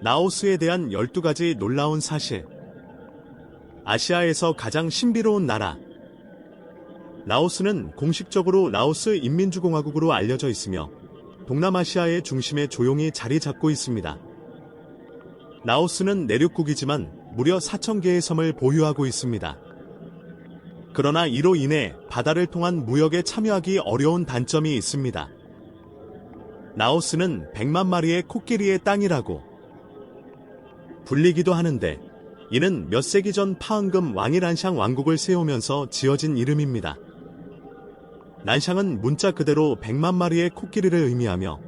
라오스에 대한 12가지 놀라운 사실. 아시아에서 가장 신비로운 나라. 라오스는 공식적으로 라오스 인민주공화국으로 알려져 있으며 동남아시아의 중심에 조용히 자리 잡고 있습니다. 라오스는 내륙국이지만 무려 4,000개의 섬을 보유하고 있습니다. 그러나 이로 인해 바다를 통한 무역에 참여하기 어려운 단점이 있습니다. 라오스는 100만 마리의 코끼리의 땅이라고 불리기도 하는데, 이는 몇 세기 전 파흥금 왕이 란샹 왕국을 세우면서 지어진 이름입니다. 란샹은 문자 그대로 100만 마리의 코끼리를 의미하며,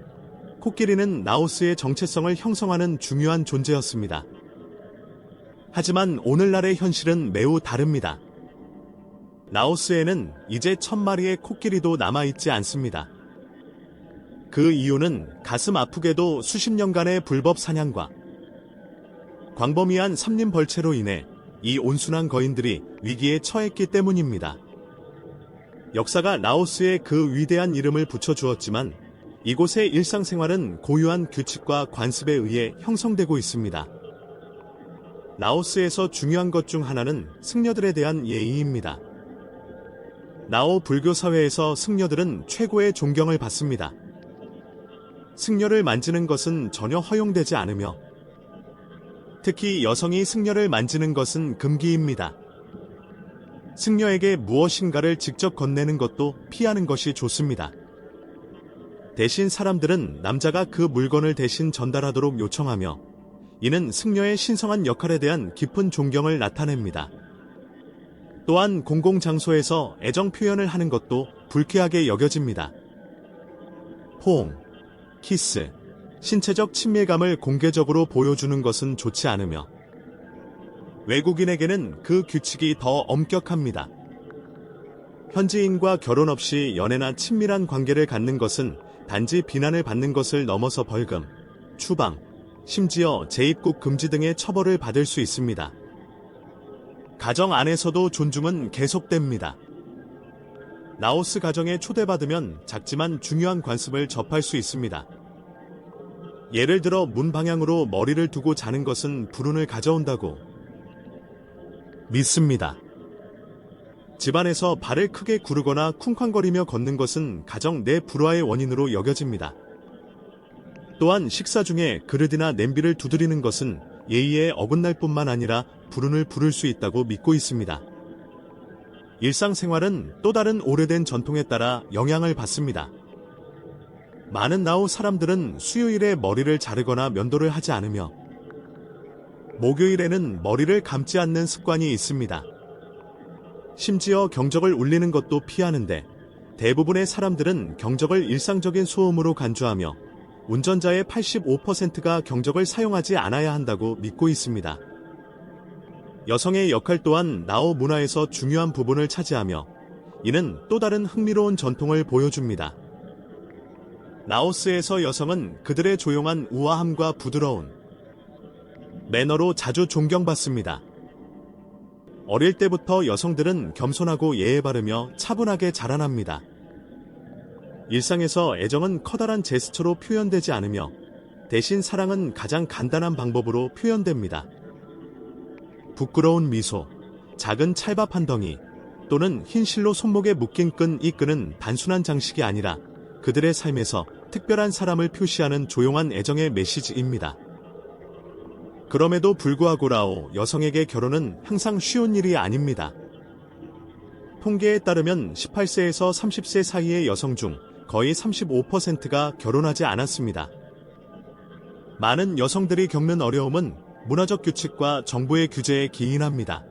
코끼리는 라오스의 정체성을 형성하는 중요한 존재였습니다. 하지만 오늘날의 현실은 매우 다릅니다. 라오스에는 이제 1000마리의 코끼리도 남아있지 않습니다. 그 이유는 가슴 아프게도 수십 년간의 불법 사냥과 광범위한 삼림 벌채로 인해 이 온순한 거인들이 위기에 처했기 때문입니다. 역사가 라오스에 그 위대한 이름을 붙여주었지만 이곳의 일상생활은 고유한 규칙과 관습에 의해 형성되고 있습니다. 라오스에서 중요한 것 중 하나는 승려들에 대한 예의입니다. 라오 불교 사회에서 승려들은 최고의 존경을 받습니다. 승려를 만지는 것은 전혀 허용되지 않으며, 특히 여성이 승려를 만지는 것은 금기입니다. 승려에게 무엇인가를 직접 건네는 것도 피하는 것이 좋습니다. 대신 사람들은 남자가 그 물건을 대신 전달하도록 요청하며, 이는 승려의 신성한 역할에 대한 깊은 존경을 나타냅니다. 또한 공공장소에서 애정 표현을 하는 것도 불쾌하게 여겨집니다. 포옹, 키스, 신체적 친밀감을 공개적으로 보여주는 것은 좋지 않으며, 외국인에게는 그 규칙이 더 엄격합니다. 현지인과 결혼 없이 연애나 친밀한 관계를 갖는 것은 단지 비난을 받는 것을 넘어서 벌금, 추방, 심지어 재입국 금지 등의 처벌을 받을 수 있습니다. 가정 안에서도 존중은 계속됩니다. 라오스 가정에 초대받으면 작지만 중요한 관습을 접할 수 있습니다. 예를 들어 문 방향으로 머리를 두고 자는 것은 불운을 가져온다고 믿습니다. 집안에서 발을 크게 구르거나 쿵쾅거리며 걷는 것은 가정 내 불화의 원인으로 여겨집니다. 또한 식사 중에 그릇이나 냄비를 두드리는 것은 예의에 어긋날 뿐만 아니라 불운을 부를 수 있다고 믿고 있습니다. 일상생활은 또 다른 오래된 전통에 따라 영향을 받습니다. 많은 라오 사람들은 수요일에 머리를 자르거나 면도를 하지 않으며, 목요일에는 머리를 감지 않는 습관이 있습니다. 심지어 경적을 울리는 것도 피하는데, 대부분의 사람들은 경적을 일상적인 소음으로 간주하며 운전자의 85%가 경적을 사용하지 않아야 한다고 믿고 있습니다. 여성의 역할 또한 라오 문화에서 중요한 부분을 차지하며, 이는 또 다른 흥미로운 전통을 보여줍니다. 라오스에서 여성은 그들의 조용한 우아함과 부드러운 매너로 자주 존경받습니다. 어릴 때부터 여성들은 겸손하고 예에 바르며 차분하게 자라납니다. 일상에서 애정은 커다란 제스처로 표현되지 않으며, 대신 사랑은 가장 간단한 방법으로 표현됩니다. 부끄러운 미소, 작은 찰밥 한 덩이, 또는 흰 실로 손목에 묶인 끈, 이 끈은 단순한 장식이 아니라 그들의 삶에서 특별한 사람을 표시하는 조용한 애정의 메시지입니다. 그럼에도 불구하고 라오 여성에게 결혼은 항상 쉬운 일이 아닙니다. 통계에 따르면 18세에서 30세 사이의 여성 중 거의 35%가 결혼하지 않았습니다. 많은 여성들이 겪는 어려움은 문화적 규칙과 정부의 규제에 기인합니다.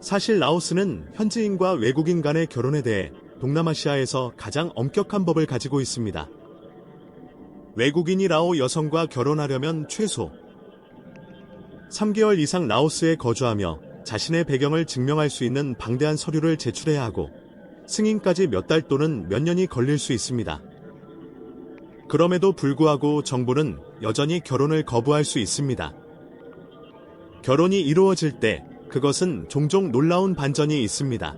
사실 라오스는 현지인과 외국인 간의 결혼에 대해 동남아시아에서 가장 엄격한 법을 가지고 있습니다. 외국인이 라오 여성과 결혼하려면 최소 3개월 이상 라오스에 거주하며 자신의 배경을 증명할 수 있는 방대한 서류를 제출해야 하고, 승인까지 몇 달 또는 몇 년이 걸릴 수 있습니다. 그럼에도 불구하고 정부는 여전히 결혼을 거부할 수 있습니다. 결혼이 이루어질 때 그것은 종종 놀라운 반전이 있습니다.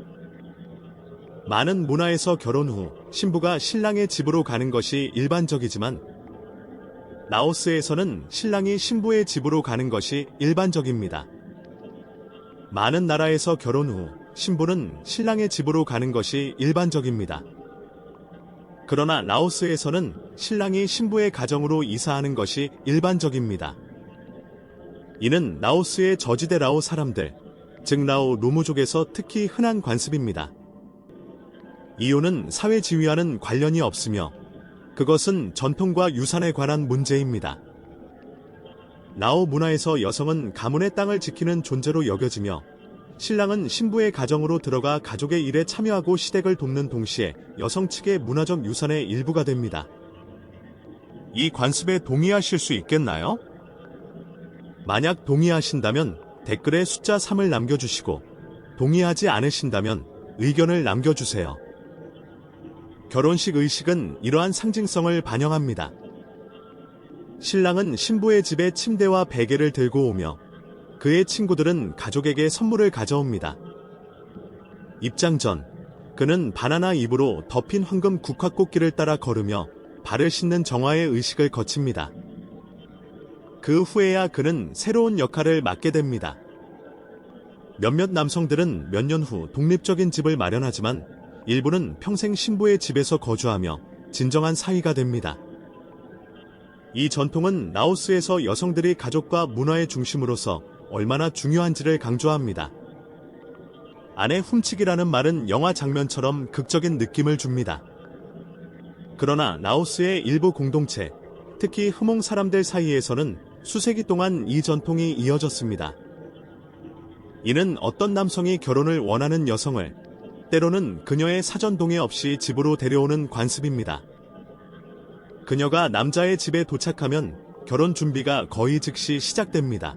많은 문화에서 결혼 후 신부가 신랑의 집으로 가는 것이 일반적이지만, 라오스에서는 신랑이 신부의 집으로 가는 것이 일반적입니다. 많은 나라에서 결혼 후 신부는 신랑의 집으로 가는 것이 일반적입니다. 그러나 라오스에서는 신랑이 신부의 가정으로 이사하는 것이 일반적입니다. 이는 라오스의 저지대 라오 사람들, 즉 라오 루무족에서 특히 흔한 관습입니다. 이유는 사회 지위와는 관련이 없으며 그것은 전통과 유산에 관한 문제입니다. 라오 문화에서 여성은 가문의 땅을 지키는 존재로 여겨지며 신랑은 신부의 가정으로 들어가 가족의 일에 참여하고 시댁을 돕는 동시에 여성 측의 문화적 유산의 일부가 됩니다. 이 관습에 동의하실 수 있겠나요? 만약 동의하신다면 댓글에 숫자 3을 남겨주시고 동의하지 않으신다면 의견을 남겨주세요. 결혼식 의식은 이러한 상징성을 반영합니다. 신랑은 신부의 집에 침대와 베개를 들고 오며 그의 친구들은 가족에게 선물을 가져옵니다. 입장 전, 그는 바나나 잎으로 덮인 황금 국화꽃길을 따라 걸으며 발을 씻는 정화의 의식을 거칩니다. 그 후에야 그는 새로운 역할을 맡게 됩니다. 몇몇 남성들은 몇 년 후 독립적인 집을 마련하지만 일부는 평생 신부의 집에서 거주하며 진정한 사위가 됩니다. 이 전통은 라오스에서 여성들이 가족과 문화의 중심으로서 얼마나 중요한지를 강조합니다. 아내 훔치기라는 말은 영화 장면처럼 극적인 느낌을 줍니다. 그러나 라오스의 일부 공동체, 특히 흐몽 사람들 사이에서는 수세기 동안 이 전통이 이어졌습니다. 이는 어떤 남성이 결혼을 원하는 여성을 때로는 그녀의 사전 동의 없이 집으로 데려오는 관습입니다. 그녀가 남자의 집에 도착하면 결혼 준비가 거의 즉시 시작됩니다.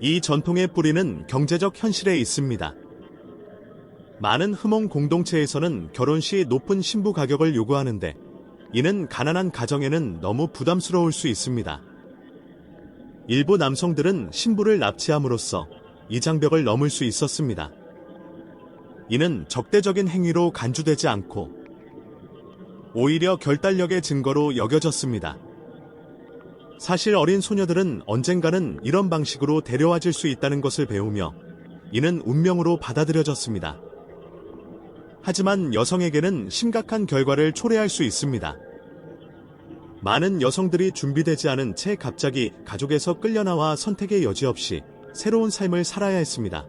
이 전통의 뿌리는 경제적 현실에 있습니다. 많은 흐몽 공동체에서는 결혼 시 높은 신부 가격을 요구하는데 이는 가난한 가정에는 너무 부담스러울 수 있습니다. 일부 남성들은 신부를 납치함으로써 이 장벽을 넘을 수 있었습니다. 이는 적대적인 행위로 간주되지 않고 오히려 결단력의 증거로 여겨졌습니다. 사실 어린 소녀들은 언젠가는 이런 방식으로 데려와질 수 있다는 것을 배우며 이는 운명으로 받아들여졌습니다. 하지만 여성에게는 심각한 결과를 초래할 수 있습니다. 많은 여성들이 준비되지 않은 채 갑자기 가족에서 끌려나와 선택의 여지 없이 새로운 삶을 살아야 했습니다.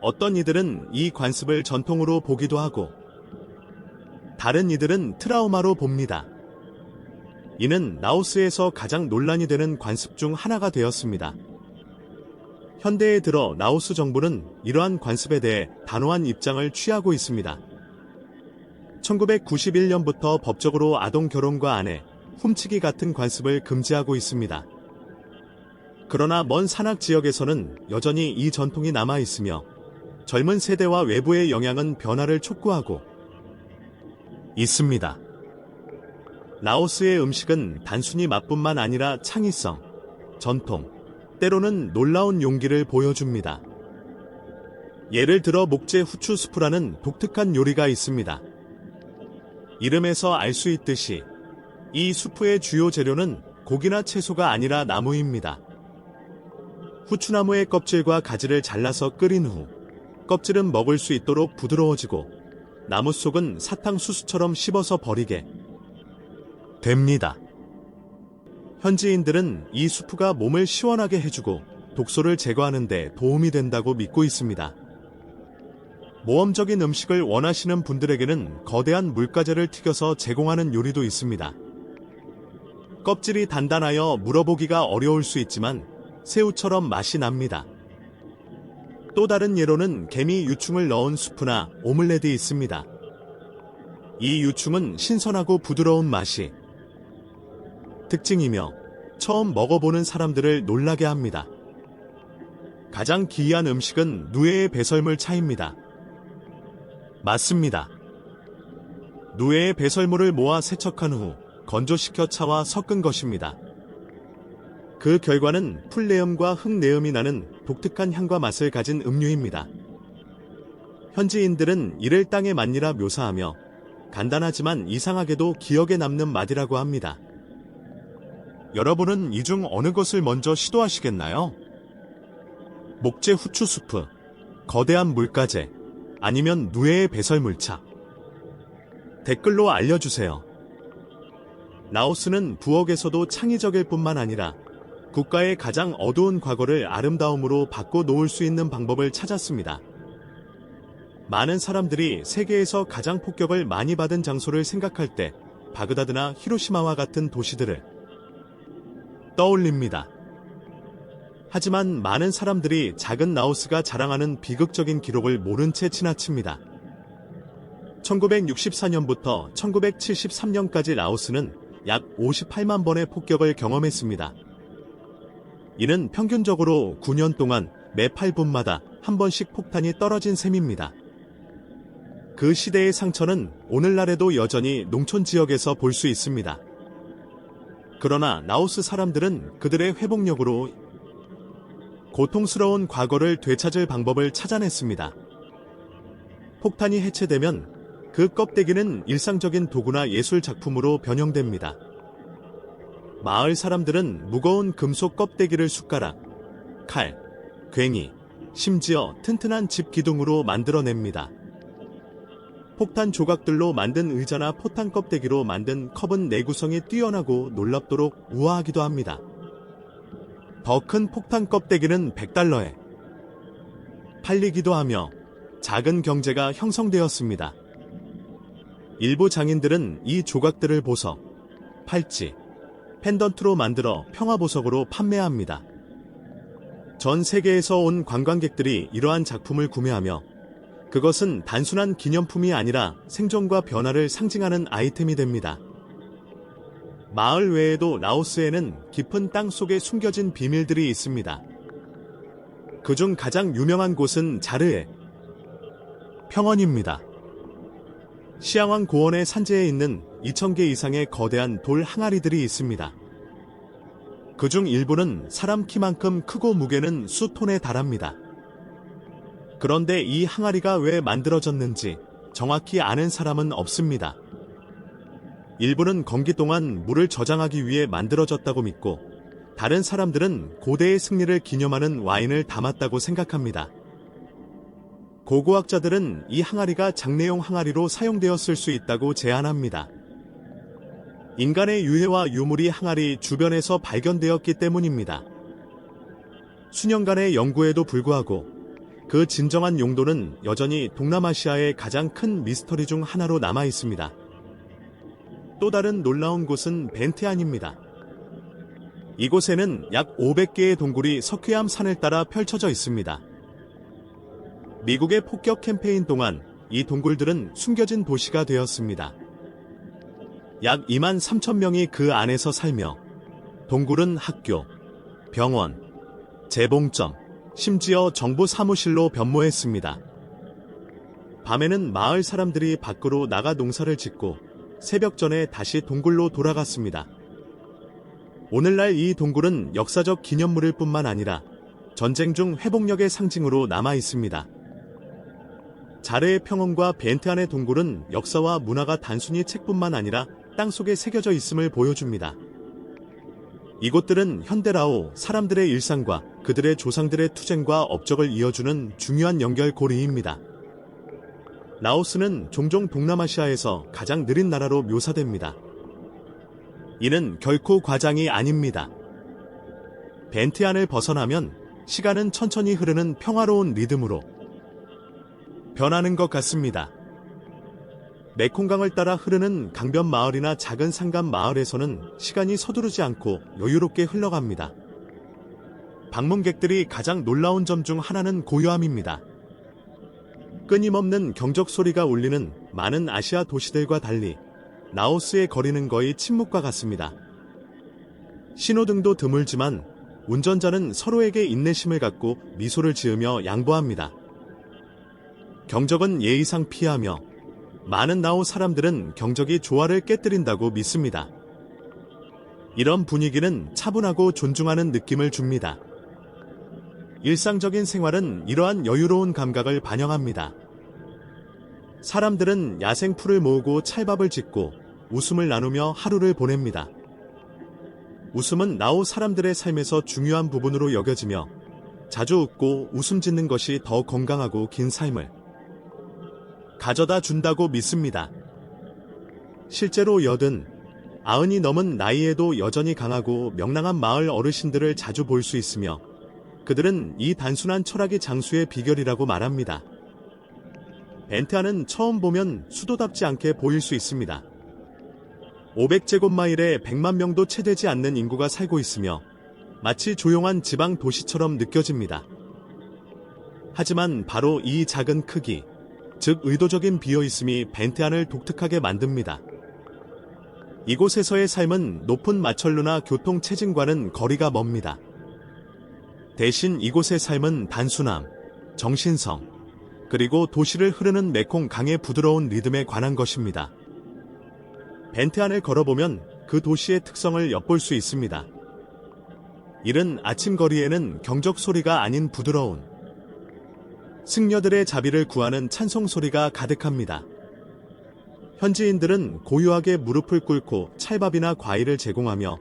어떤 이들은 이 관습을 전통으로 보기도 하고 다른 이들은 트라우마로 봅니다. 이는 라오스에서 가장 논란이 되는 관습 중 하나가 되었습니다. 현대에 들어 라오스 정부는 이러한 관습에 대해 단호한 입장을 취하고 있습니다. 1991년부터 법적으로 아동 결혼과 아내, 훔치기 같은 관습을 금지하고 있습니다. 그러나 먼 산악 지역에서는 여전히 이 전통이 남아 있으며 젊은 세대와 외부의 영향은 변화를 촉구하고 있습니다. 라오스의 음식은 단순히 맛뿐만 아니라 창의성, 전통, 때로는 놀라운 용기를 보여줍니다. 예를 들어 목재 후추 수프라는 독특한 요리가 있습니다. 이름에서 알 수 있듯이 이 수프의 주요 재료는 고기나 채소가 아니라 나무입니다. 후추나무의 껍질과 가지를 잘라서 끓인 후 껍질은 먹을 수 있도록 부드러워지고 나무 속은 사탕수수처럼 씹어서 버리게 됩니다. 현지인들은 이 수프가 몸을 시원하게 해주고 독소를 제거하는 데 도움이 된다고 믿고 있습니다. 모험적인 음식을 원하시는 분들에게는 거대한 물가재를 튀겨서 제공하는 요리도 있습니다. 껍질이 단단하여 물어보기가 어려울 수 있지만 새우처럼 맛이 납니다. 또 다른 예로는 개미 유충을 넣은 수프나 오믈렛이 있습니다. 이 유충은 신선하고 부드러운 맛이 특징이며 처음 먹어보는 사람들을 놀라게 합니다. 가장 기이한 음식은 누에의 배설물 차입니다. 맞습니다. 누에의 배설물을 모아 세척한 후 건조시켜 차와 섞은 것입니다. 그 결과는 풀내음과 흙내음이 나는 독특한 향과 맛을 가진 음료입니다. 현지인들은 이를 땅의 만니라 묘사하며 간단하지만 이상하게도 기억에 남는 맛이라고 합니다. 여러분은 이 중 어느 것을 먼저 시도하시겠나요? 목재 후추 수프, 거대한 물가재, 아니면 누에의 배설물차? 댓글로 알려주세요. 라오스는 부엌에서도 창의적일 뿐만 아니라 국가의 가장 어두운 과거를 아름다움으로 바꿔놓을 수 있는 방법을 찾았습니다. 많은 사람들이 세계에서 가장 폭격을 많이 받은 장소를 생각할 때 바그다드나 히로시마와 같은 도시들을 떠올립니다. 하지만 많은 사람들이 작은 라오스가 자랑하는 비극적인 기록을 모른 채 지나칩니다. 1964년부터 1973년까지 라오스는 약 58만 번의 폭격을 경험했습니다. 이는 평균적으로 9년 동안 매 8분마다 한 번씩 폭탄이 떨어진 셈입니다. 그 시대의 상처는 오늘날에도 여전히 농촌 지역에서 볼 수 있습니다. 그러나 라오스 사람들은 그들의 회복력으로 고통스러운 과거를 되찾을 방법을 찾아냈습니다. 폭탄이 해체되면 그 껍데기는 일상적인 도구나 예술 작품으로 변형됩니다. 마을 사람들은 무거운 금속 껍데기를 숟가락, 칼, 괭이, 심지어 튼튼한 집 기둥으로 만들어냅니다. 폭탄 조각들로 만든 의자나 포탄 껍데기로 만든 컵은 내구성이 뛰어나고 놀랍도록 우아하기도 합니다. 더 큰 폭탄 껍데기는 $100에 팔리기도 하며 작은 경제가 형성되었습니다. 일부 장인들은 이 조각들을 보석, 팔찌, 펜던트로 만들어 평화보석으로 판매합니다. 전 세계에서 온 관광객들이 이러한 작품을 구매하며 그것은 단순한 기념품이 아니라 생존과 변화를 상징하는 아이템이 됩니다. 마을 외에도 라오스에는 깊은 땅 속에 숨겨진 비밀들이 있습니다. 그중 가장 유명한 곳은 자르에 평원입니다. 시앙왕 고원의 산지에 있는 2,000개 이상의 거대한 돌 항아리들이 있습니다. 그중 일부는 사람 키만큼 크고 무게는 수톤에 달합니다. 그런데 이 항아리가 왜 만들어졌는지 정확히 아는 사람은 없습니다. 일부는 건기 동안 물을 저장하기 위해 만들어졌다고 믿고 다른 사람들은 고대의 승리를 기념하는 와인을 담았다고 생각합니다. 고고학자들은 이 항아리가 장례용 항아리로 사용되었을 수 있다고 제안합니다. 인간의 유해와 유물이 항아리 주변에서 발견되었기 때문입니다. 수년간의 연구에도 불구하고 그 진정한 용도는 여전히 동남아시아의 가장 큰 미스터리 중 하나로 남아 있습니다. 또 다른 놀라운 곳은 벤티안입니다. 이곳에는 약 500개의 동굴이 석회암 산을 따라 펼쳐져 있습니다. 미국의 폭격 캠페인 동안 이 동굴들은 숨겨진 도시가 되었습니다. 약 2만 3천 명이 그 안에서 살며 동굴은 학교, 병원, 재봉점, 심지어 정부 사무실로 변모했습니다. 밤에는 마을 사람들이 밖으로 나가 농사를 짓고 새벽 전에 다시 동굴로 돌아갔습니다. 오늘날 이 동굴은 역사적 기념물일 뿐만 아니라 전쟁 중 회복력의 상징으로 남아 있습니다. 자르의 평원과 벤티안의 동굴은 역사와 문화가 단순히 책뿐만 아니라 땅속에 새겨져 있음을 보여줍니다. 이곳들은 현대라오 사람들의 일상과 그들의 조상들의 투쟁과 업적을 이어주는 중요한 연결고리입니다. 라오스는 종종 동남아시아에서 가장 느린 나라로 묘사됩니다. 이는 결코 과장이 아닙니다. 벤티안을 벗어나면 시간은 천천히 흐르는 평화로운 리듬으로 변하는 것 같습니다. 메콩강을 따라 흐르는 강변 마을이나 작은 산간 마을에서는 시간이 서두르지 않고 여유롭게 흘러갑니다. 방문객들이 가장 놀라운 점 중 하나는 고요함입니다. 끊임없는 경적 소리가 울리는 많은 아시아 도시들과 달리 라오스의 거리는 거의 침묵과 같습니다. 신호등도 드물지만 운전자는 서로에게 인내심을 갖고 미소를 지으며 양보합니다. 경적은 예의상 피하며 많은 라오 사람들은 경적이 조화를 깨뜨린다고 믿습니다. 이런 분위기는 차분하고 존중하는 느낌을 줍니다. 일상적인 생활은 이러한 여유로운 감각을 반영합니다. 사람들은 야생풀을 모으고 찰밥을 짓고 웃음을 나누며 하루를 보냅니다. 웃음은 나우 사람들의 삶에서 중요한 부분으로 여겨지며 자주 웃고 웃음 짓는 것이 더 건강하고 긴 삶을 가져다 준다고 믿습니다. 실제로 80, 90이 넘은 나이에도 여전히 강하고 명랑한 마을 어르신들을 자주 볼 수 있으며 그들은 이 단순한 철학이 장수의 비결이라고 말합니다. 벤트안은 처음 보면 수도답지 않게 보일 수 있습니다. 500제곱마일에 100만 명도 채 되지 않는 인구가 살고 있으며 마치 조용한 지방 도시처럼 느껴집니다. 하지만 바로 이 작은 크기, 즉 의도적인 비어있음이 벤트안을 독특하게 만듭니다. 이곳에서의 삶은 높은 마철루나 교통체증과는 거리가 멉니다. 대신 이곳의 삶은 단순함, 정신성, 그리고 도시를 흐르는 메콩 강의 부드러운 리듬에 관한 것입니다. 벤트안을 걸어보면 그 도시의 특성을 엿볼 수 있습니다. 이른 아침 거리에는 경적 소리가 아닌 부드러운 승려들의 자비를 구하는 찬송 소리가 가득합니다. 현지인들은 고요하게 무릎을 꿇고 찰밥이나 과일을 제공하며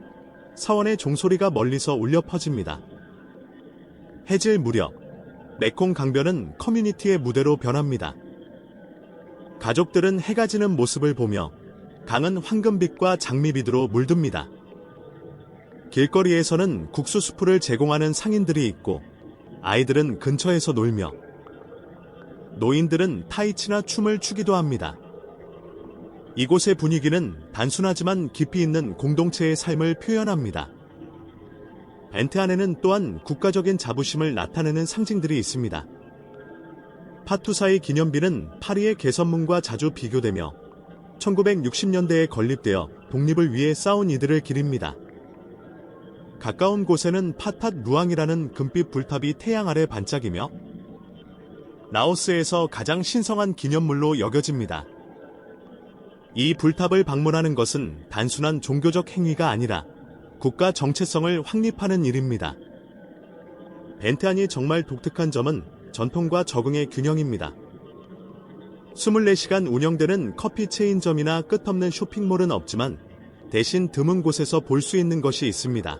사원의 종소리가 멀리서 울려 퍼집니다. 해질 무렵, 메콩 강변은 커뮤니티의 무대로 변합니다. 가족들은 해가 지는 모습을 보며 강은 황금빛과 장미빛으로 물듭니다. 길거리에서는 국수 수프를 제공하는 상인들이 있고 아이들은 근처에서 놀며 노인들은 타이치나 춤을 추기도 합니다. 이곳의 분위기는 단순하지만 깊이 있는 공동체의 삶을 표현합니다. 벤트안에는 또한 국가적인 자부심을 나타내는 상징들이 있습니다. 파투사이 기념비는 파리의 개선문과 자주 비교되며 1960년대에 건립되어 독립을 위해 싸운 이들을 기립니다. 가까운 곳에는 파탓 루앙이라는 금빛 불탑이 태양 아래 반짝이며 라오스에서 가장 신성한 기념물로 여겨집니다. 이 불탑을 방문하는 것은 단순한 종교적 행위가 아니라 국가 정체성을 확립하는 일입니다. 벤트안이 정말 독특한 점은 전통과 적응의 균형입니다. 24시간 운영되는 커피 체인점이나 끝없는 쇼핑몰은 없지만 대신 드문 곳에서 볼 수 있는 것이 있습니다.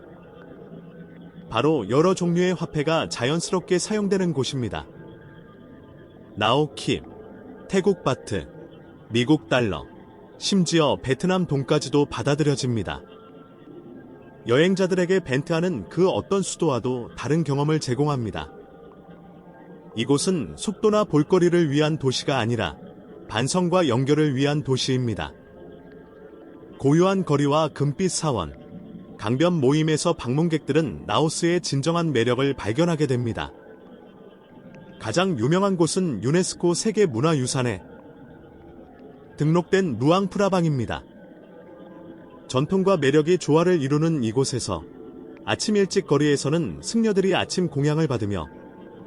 바로 여러 종류의 화폐가 자연스럽게 사용되는 곳입니다. 나오킵, 태국 바트, 미국 달러, 심지어 베트남 돈까지도 받아들여집니다. 여행자들에게 벤트안은 그 어떤 수도와도 다른 경험을 제공합니다. 이곳은 속도나 볼거리를 위한 도시가 아니라 반성과 연결을 위한 도시입니다. 고요한 거리와 금빛 사원, 강변 모임에서 방문객들은 라오스의 진정한 매력을 발견하게 됩니다. 가장 유명한 곳은 유네스코 세계문화유산에 등록된 루앙프라방입니다. 전통과 매력이 조화를 이루는 이곳에서 아침 일찍 거리에서는 승려들이 아침 공양을 받으며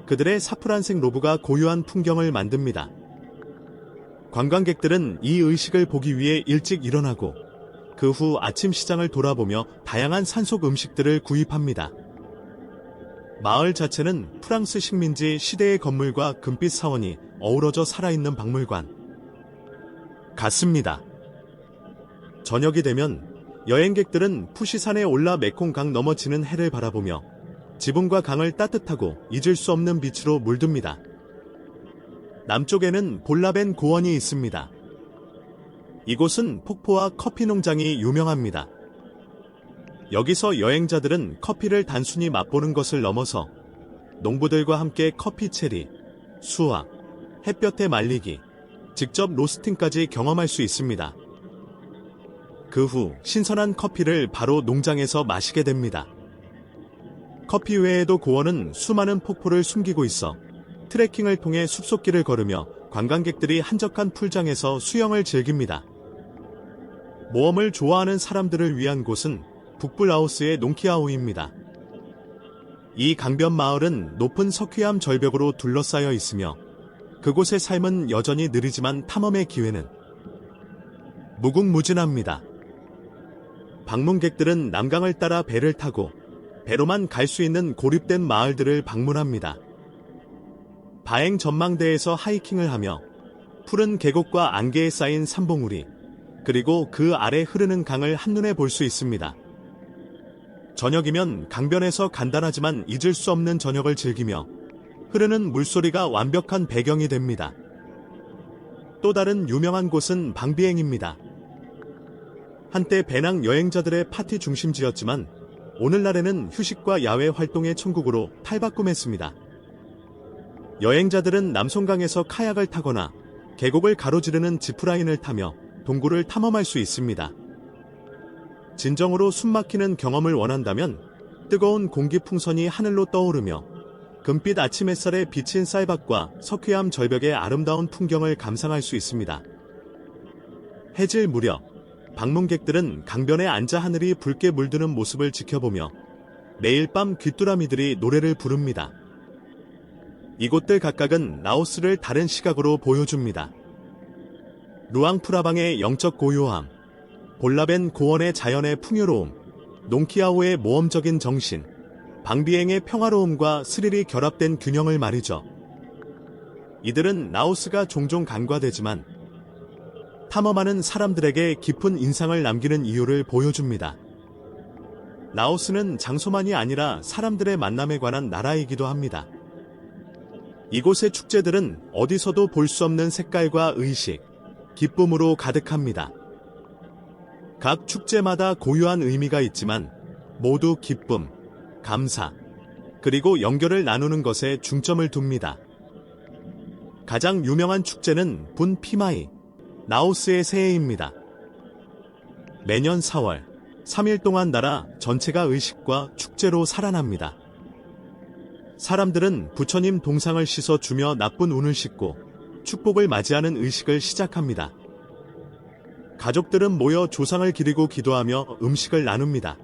그들의 사프란색 로브가 고요한 풍경을 만듭니다. 관광객들은 이 의식을 보기 위해 일찍 일어나고 그 후 아침 시장을 돌아보며 다양한 산속 음식들을 구입합니다. 마을 자체는 프랑스 식민지 시대의 건물과 금빛 사원이 어우러져 살아있는 박물관 같습니다. 저녁이 되면 여행객들은 푸시산에 올라 메콩강 넘어지는 해를 바라보며 지붕과 강을 따뜻하고 잊을 수 없는 빛으로 물듭니다. 남쪽에는 볼라벤 고원이 있습니다. 이곳은 폭포와 커피 농장이 유명합니다. 여기서 여행자들은 커피를 단순히 맛보는 것을 넘어서 농부들과 함께 커피 체리, 수확, 햇볕에 말리기, 직접 로스팅까지 경험할 수 있습니다. 그 후 신선한 커피를 바로 농장에서 마시게 됩니다. 커피 외에도 고원은 수많은 폭포를 숨기고 있어 트레킹을 통해 숲속길을 걸으며 관광객들이 한적한 풀장에서 수영을 즐깁니다. 모험을 좋아하는 사람들을 위한 곳은 북부 라오스의 농키아오입니다. 이 강변 마을은 높은 석회암 절벽으로 둘러싸여 있으며 그곳의 삶은 여전히 느리지만 탐험의 기회는 무궁무진합니다. 방문객들은 남강을 따라 배를 타고 배로만 갈 수 있는 고립된 마을들을 방문합니다. 바행 전망대에서 하이킹을 하며 푸른 계곡과 안개에 쌓인 삼봉우리, 그리고 그 아래 흐르는 강을 한눈에 볼 수 있습니다. 저녁이면 강변에서 간단하지만 잊을 수 없는 저녁을 즐기며 흐르는 물소리가 완벽한 배경이 됩니다. 또 다른 유명한 곳은 방비행입니다. 한때 배낭 여행자들의 파티 중심지였지만 오늘날에는 휴식과 야외 활동의 천국으로 탈바꿈했습니다. 여행자들은 남송강에서 카약을 타거나 계곡을 가로지르는 지프라인을 타며 동굴을 탐험할 수 있습니다. 진정으로 숨막히는 경험을 원한다면 뜨거운 공기 풍선이 하늘로 떠오르며 금빛 아침 햇살에 비친 쌀밭과 석회암 절벽의 아름다운 풍경을 감상할 수 있습니다. 해질 무렵 방문객들은 강변에 앉아 하늘이 붉게 물드는 모습을 지켜보며 매일 밤 귀뚜라미들이 노래를 부릅니다. 이곳들 각각은 라오스를 다른 시각으로 보여줍니다. 루앙프라방의 영적 고요함, 볼라벤 고원의 자연의 풍요로움, 농키아오의 모험적인 정신, 방비행의 평화로움과 스릴이 결합된 균형을 말이죠. 이들은 라오스가 종종 간과되지만 탐험하는 사람들에게 깊은 인상을 남기는 이유를 보여줍니다. 라오스는 장소만이 아니라 사람들의 만남에 관한 나라이기도 합니다. 이곳의 축제들은 어디서도 볼 수 없는 색깔과 의식, 기쁨으로 가득합니다. 각 축제마다 고유한 의미가 있지만 모두 기쁨, 감사, 그리고 연결을 나누는 것에 중점을 둡니다. 가장 유명한 축제는 분 피마이, 라오스의 새해입니다. 매년 4월, 3일 동안 나라 전체가 의식과 축제로 살아납니다. 사람들은 부처님 동상을 씻어주며 나쁜 운을 씻고 축복을 맞이하는 의식을 시작합니다. 가족들은 모여 조상을 기리고 기도하며 음식을 나눕니다.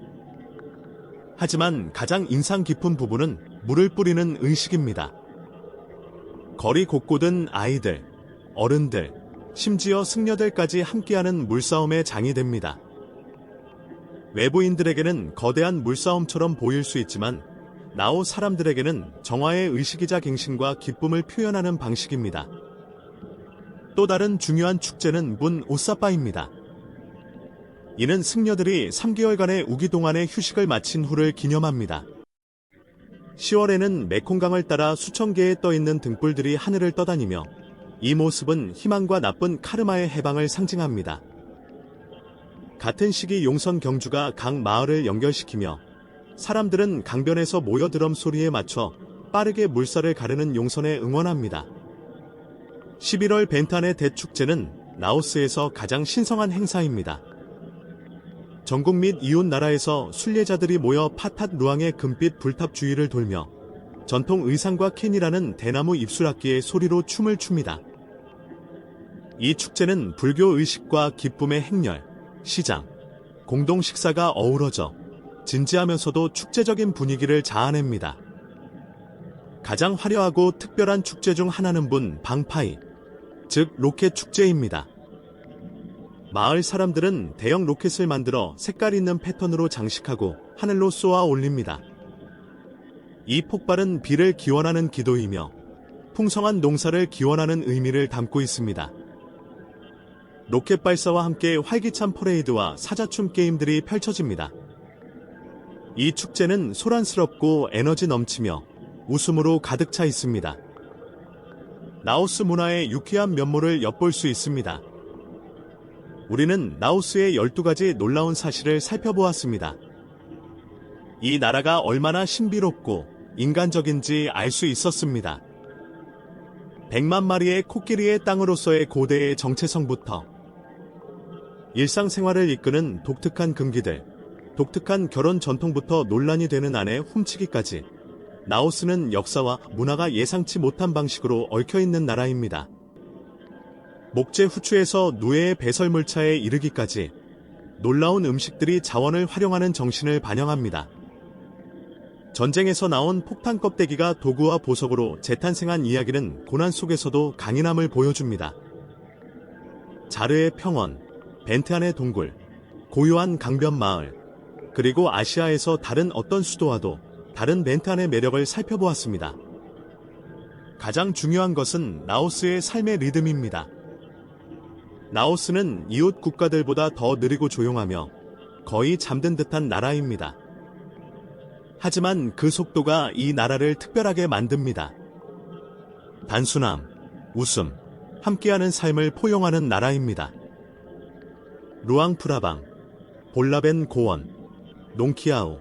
하지만 가장 인상 깊은 부분은 물을 뿌리는 의식입니다. 거리 곳곳은 아이들, 어른들, 심지어 승려들까지 함께하는 물싸움의 장이 됩니다. 외부인들에게는 거대한 물싸움처럼 보일 수 있지만 라오 사람들에게는 정화의 의식이자 갱신과 기쁨을 표현하는 방식입니다. 또 다른 중요한 축제는 문 오사빠입니다. 이는 승려들이 3개월간의 우기 동안의 휴식을 마친 후를 기념합니다. 10월에는 메콩강을 따라 수천 개의 떠있는 등불들이 하늘을 떠다니며 이 모습은 희망과 나쁜 카르마의 해방을 상징합니다. 같은 시기 용선 경주가 각 마을을 연결시키며 사람들은 강변에서 모여 드럼 소리에 맞춰 빠르게 물살을 가르는 용선에 응원합니다. 11월 벤탄의 대축제는 라오스에서 가장 신성한 행사입니다. 전국 및 이웃 나라에서 순례자들이 모여 파탓 루앙의 금빛 불탑 주위를 돌며 전통 의상과 캔이라는 대나무 입술악기의 소리로 춤을 춥니다. 이 축제는 불교 의식과 기쁨의 행렬, 시장, 공동 식사가 어우러져 진지하면서도 축제적인 분위기를 자아냅니다. 가장 화려하고 특별한 축제 중 하나는 분 방파이, 즉 로켓 축제입니다. 마을 사람들은 대형 로켓을 만들어 색깔 있는 패턴으로 장식하고 하늘로 쏘아 올립니다. 이 폭발은 비를 기원하는 기도이며 풍성한 농사를 기원하는 의미를 담고 있습니다. 로켓 발사와 함께 활기찬 퍼레이드와 사자춤 게임들이 펼쳐집니다. 이 축제는 소란스럽고 에너지 넘치며 웃음으로 가득 차 있습니다. 라오스 문화의 유쾌한 면모를 엿볼 수 있습니다. 우리는 라오스의 12가지 놀라운 사실을 살펴보았습니다. 이 나라가 얼마나 신비롭고 인간적인지 알 수 있었습니다. 100만 마리의 코끼리의 땅으로서의 고대의 정체성부터 일상생활을 이끄는 독특한 금기들, 독특한 결혼 전통부터 논란이 되는 아내 훔치기까지 라오스는 역사와 문화가 예상치 못한 방식으로 얽혀있는 나라입니다. 목재 후추에서 누에의 배설물차에 이르기까지 놀라운 음식들이 자원을 활용하는 정신을 반영합니다. 전쟁에서 나온 폭탄 껍데기가 도구와 보석으로 재탄생한 이야기는 고난 속에서도 강인함을 보여줍니다. 자르의 평원, 벤트안의 동굴, 고요한 강변 마을, 그리고 아시아에서 다른 어떤 수도와도 다른 벤트안의 매력을 살펴보았습니다. 가장 중요한 것은 라오스의 삶의 리듬입니다. 라오스는 이웃 국가들보다 더 느리고 조용하며 거의 잠든 듯한 나라입니다. 하지만 그 속도가 이 나라를 특별하게 만듭니다. 단순함, 웃음, 함께하는 삶을 포용하는 나라입니다. 루앙프라방, 볼라벤 고원, 농키아우,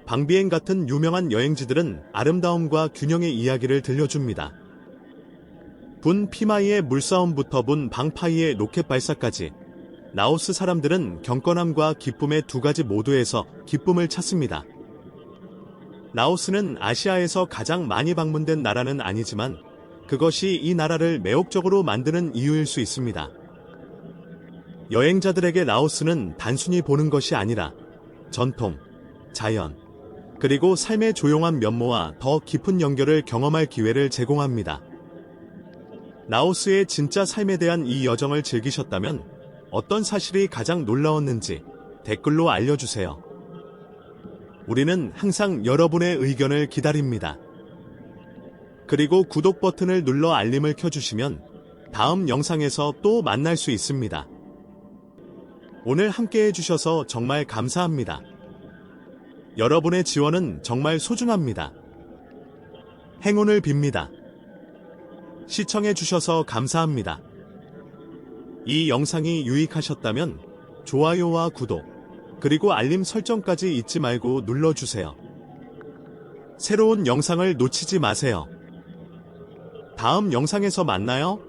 방비엥 같은 유명한 여행지들은 아름다움과 균형의 이야기를 들려줍니다. 분 피마이의 물싸움부터 분 방파이의 로켓 발사까지 라오스 사람들은 경건함과 기쁨의 두 가지 모두에서 기쁨을 찾습니다. 라오스는 아시아에서 가장 많이 방문된 나라는 아니지만 그것이 이 나라를 매혹적으로 만드는 이유일 수 있습니다. 여행자들에게 라오스는 단순히 보는 것이 아니라 전통, 자연, 그리고 삶의 조용한 면모와 더 깊은 연결을 경험할 기회를 제공합니다. 라오스의 진짜 삶에 대한 이 여정을 즐기셨다면 어떤 사실이 가장 놀라웠는지 댓글로 알려주세요. 우리는 항상 여러분의 의견을 기다립니다. 그리고 구독 버튼을 눌러 알림을 켜주시면 다음 영상에서 또 만날 수 있습니다. 오늘 함께 해주셔서 정말 감사합니다. 여러분의 지원은 정말 소중합니다. 행운을 빕니다. 시청해주셔서 감사합니다. 이 영상이 유익하셨다면 좋아요와 구독, 그리고 알림 설정까지 잊지 말고 눌러주세요. 새로운 영상을 놓치지 마세요. 다음 영상에서 만나요.